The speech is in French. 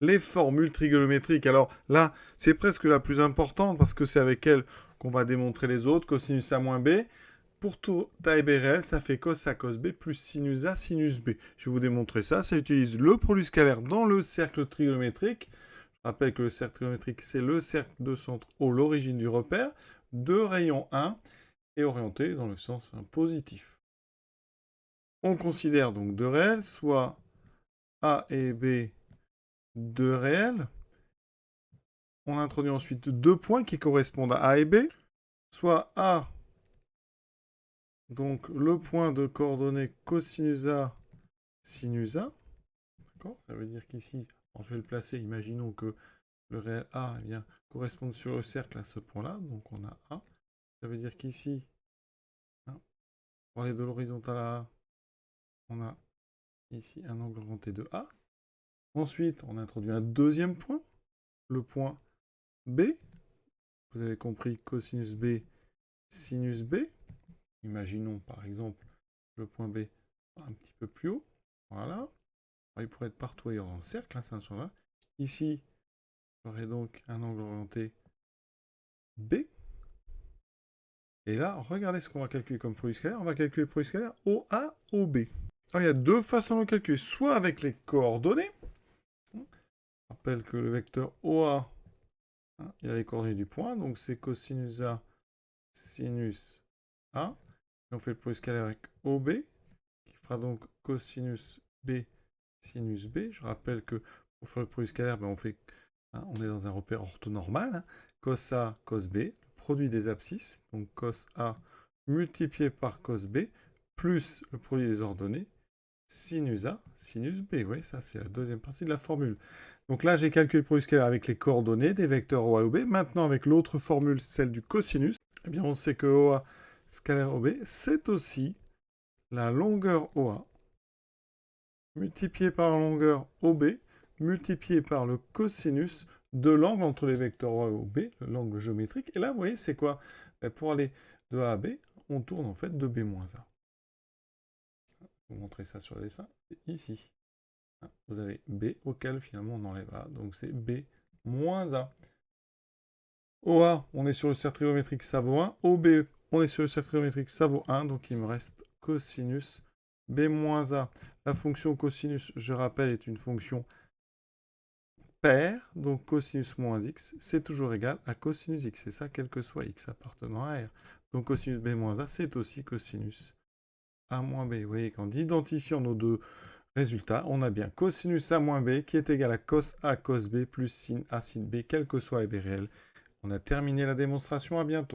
les formules trigonométriques. Alors là, c'est presque la plus importante parce que c'est avec elle qu'on va démontrer les autres. Cosinus A moins B. Pour tout A et B réel, ça fait cos A cos B plus sinus A sinus B. Je vais vous démontrer ça. Ça utilise le produit scalaire dans le cercle trigonométrique. Je rappelle que le cercle trigonométrique, c'est le cercle de centre O, l'origine du repère, de rayon 1 et orienté dans le sens positif. On considère donc deux réels, soit A et B, deux réels. On introduit ensuite deux points qui correspondent à A et B, soit A, donc le point de coordonnées cosinus A, sinus A. D'accord. Ça veut dire qu'ici, je vais le placer, imaginons que le réel A correspond sur le cercle à ce point-là, donc on a A. Ça veut dire qu'ici, pour aller de l'horizontale à A, on a ici un angle orienté de A. Ensuite, on introduit un deuxième point, le point B. Vous avez compris, cosinus B, sinus B. Imaginons par exemple le point B un petit peu plus haut. Voilà. Alors, il pourrait être partout ailleurs dans le cercle, c'est un là. Ici, j'aurai donc un angle orienté B. Et là, regardez ce qu'on va calculer comme produit scalaire. On va calculer le produit scalaire OA, OB. Alors, il y a deux façons de le calculer. Soit avec les coordonnées. Je rappelle que le vecteur OA, il a les coordonnées du point. Donc, c'est cosinus A, sinus A. Et on fait le produit scalaire avec OB, qui fera donc cosinus B, sinus B. Je rappelle que pour faire le produit scalaire, on est dans un repère orthonormal. Cos A, cos B, le produit des abscisses. Donc, cos A multiplié par cos B, plus le produit des ordonnées, sinus A, sinus B. Oui, ça, c'est la deuxième partie de la formule. Donc là, j'ai calculé le produit scalaire avec les coordonnées des vecteurs OA et OB. Maintenant, avec l'autre formule, celle du cosinus, eh bien, on sait que OA scalaire OB, c'est aussi la longueur OA multipliée par la longueur OB multipliée par le cosinus de l'angle entre les vecteurs OA et OB, l'angle géométrique. Et là, vous voyez, c'est quoi? Pour aller de A à B, on tourne en fait de B moins A. Je vais vous montrer ça sur le dessin. C'est ici. Vous avez B auquel finalement on enlève A. Donc c'est B moins A. OA, on est sur le cercle trigonométrique, ça vaut 1. OB, on est sur le cercle trigonométrique, ça vaut 1. Donc il me reste cosinus B moins A. La fonction cosinus, je rappelle, est une fonction paire. Donc cosinus moins x, c'est toujours égal à cosinus x. C'est ça, quel que soit x appartenant à R. Donc cosinus B moins A, c'est aussi cosinus A moins B. Vous voyez qu'en identifiant nos deux résultats, on a bien cosinus A moins B qui est égal à cos A cos B plus sin A sin B, quel que soit A et B réel. On a terminé la démonstration, à bientôt.